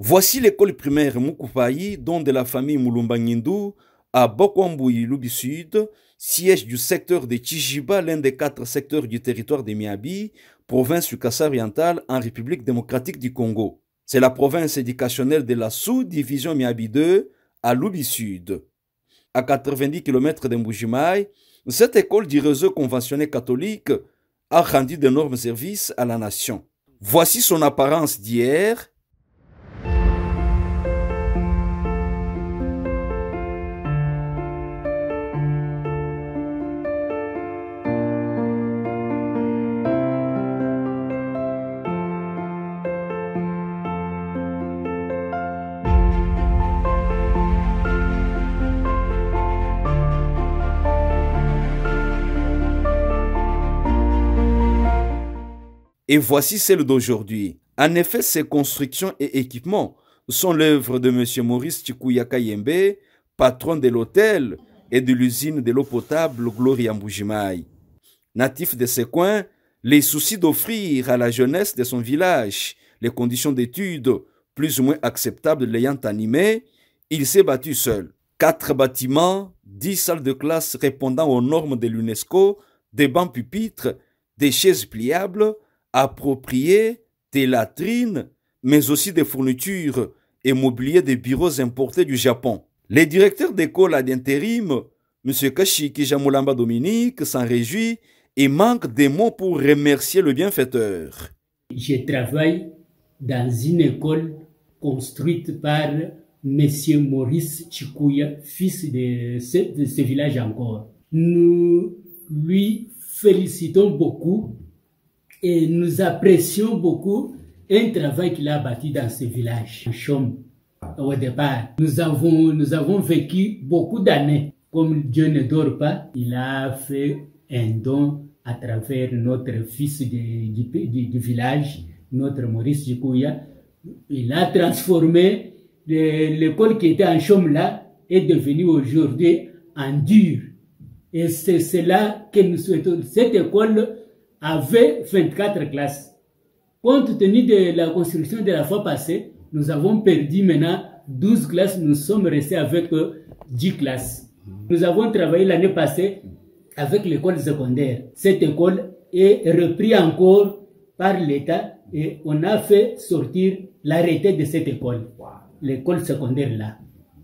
Voici l'école primaire Mukupayi, don de la famille Mulumba Nyindu, à Bokwambouyi, Lubi Sud, siège du secteur de Chijiba, l'un des 4 secteurs du territoire de Miabi, province du Kassai-Oriental en République démocratique du Congo. C'est la province éducationnelle de la sous-division Miabi 2 à Lubi Sud. À 90 km de Mbujimaï, cette école du réseau conventionné catholique a rendu d'énormes services à la nation. Voici son apparence d'hier. Et voici celle d'aujourd'hui. En effet, ces constructions et équipements sont l'œuvre de M. Maurice Chikuyaka Yembe, patron de l'hôtel et de l'usine de l'eau potable Gloria Mbujimaï. Natif de ce coin, les soucis d'offrir à la jeunesse de son village les conditions d'études plus ou moins acceptables l'ayant animé, il s'est battu seul. 4 bâtiments, 10 salles de classe répondant aux normes de l'UNESCO, des bancs pupitres, des chaises pliables, appropriés, des latrines, mais aussi des fournitures et mobilier des bureaux importés du Japon. Le directeur d'école à l'intérim, M. Kashiki Jamulamba Dominique, s'en réjouit et manque des mots pour remercier le bienfaiteur. Je travaille dans une école construite par M. Maurice Chikuya, fils de ce village encore. Nous lui félicitons beaucoup et nous apprécions beaucoup un travail qu'il a bâti dans ce village. Au départ, nous avons vécu beaucoup d'années. Comme Dieu ne dort pas, il a fait un don à travers notre fils du village, notre Maurice Chikuya. Il a transformé l'école qui était en chaume là, est devenue aujourd'hui en dur. Et c'est cela que nous souhaitons. Cette école avait 24 classes. Compte tenu de la construction de la fois passée, nous avons perdu maintenant 12 classes, nous sommes restés avec 10 classes. Nous avons travaillé l'année passée avec l'école secondaire. Cette école est reprise encore par l'État et on a fait sortir l'arrêté de cette école, l'école secondaire là.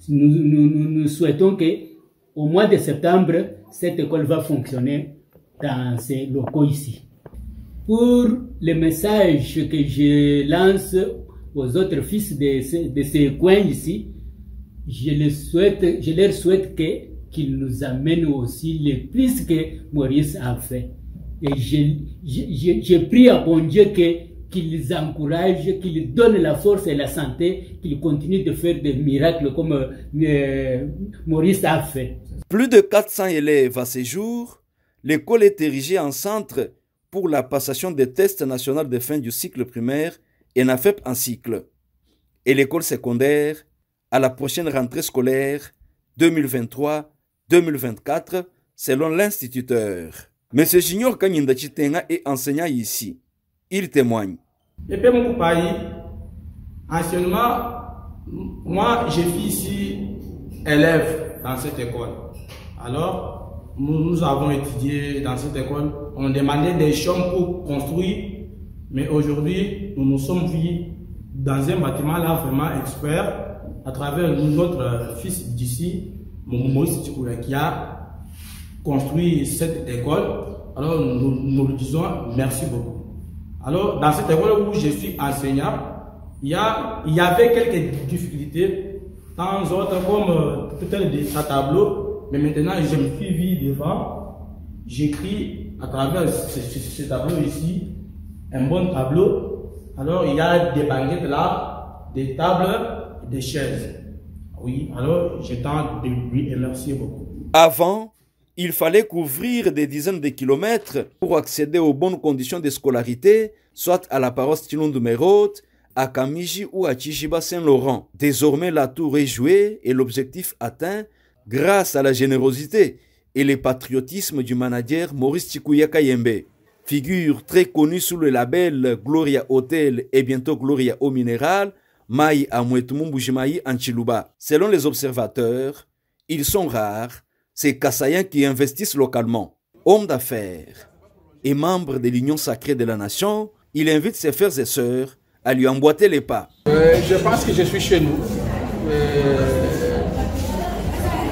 Nous souhaitons qu'au mois de septembre, cette école va fonctionner dans ces locaux ici. Pour le message que je lance aux autres fils de ces coins ici, je leur souhaite qu'ils nous amènent aussi le plus que Maurice a fait. Et je prie à bon Dieu qu'il les encourage, qu'il donne la force et la santé, qu'il continue de faire des miracles comme Maurice a fait. Plus de 400 élèves à ce jour, l'école est érigée en centre pour la passation des tests nationaux de fin du cycle primaire et NAFEP en cycle. Et l'école secondaire à la prochaine rentrée scolaire 2023-2024 selon l'instituteur. M. Junior Kanyinda Chitenga est enseignant ici. Il témoigne. Et puis mon pays, anciennement, moi je suis ici élève dans cette école. Alors, nous avons étudié dans cette école, on demandait des chambres pour construire, mais aujourd'hui, nous nous sommes vus dans un bâtiment là vraiment expert, à travers notre fils d'ici, Maurice Chikuya, qui a construit cette école. Alors, nous lui disons merci beaucoup. Alors, dans cette école où je suis enseignant, il y avait quelques difficultés, dans autres comme peut-être des tableaux. Mais maintenant, je me suis vu devant, j'écris à travers ce tableau ici, un bon tableau. Alors, il y a des banquettes là, des tables, des chaises. Oui, alors je tente de lui remercier beaucoup. Avant, il fallait couvrir des dizaines de kilomètres pour accéder aux bonnes conditions de scolarité, soit à la paroisse Tilundu Merode, à Kamiji ou à Chijiba Saint-Laurent. Désormais, la tour est jouée et l'objectif atteint grâce à la générosité et le patriotisme du manager Maurice Chikuyaka Yembe. Figure très connue sous le label Gloria Hotel et bientôt Gloria Eau Minérale, Mai Amouetumumbujimaï Anchiluba. Selon les observateurs, ils sont rares, ces Kassaïens qui investissent localement. Hommes d'affaires et membres de l'Union sacrée de la nation, il invite ses frères et sœurs à lui emboîter les pas. Je pense que je suis chez nous.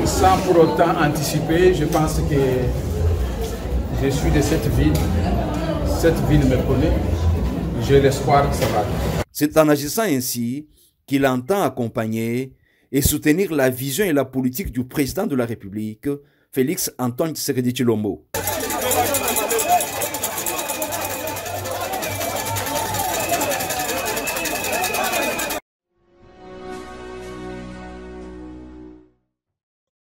Sans pour autant anticiper, je pense que je suis de cette ville. Cette ville me connaît. J'ai l'espoir que ça va. C'est en agissant ainsi qu'il entend accompagner et soutenir la vision et la politique du président de la République, Félix Antoine Tshisekedi Tshilombo.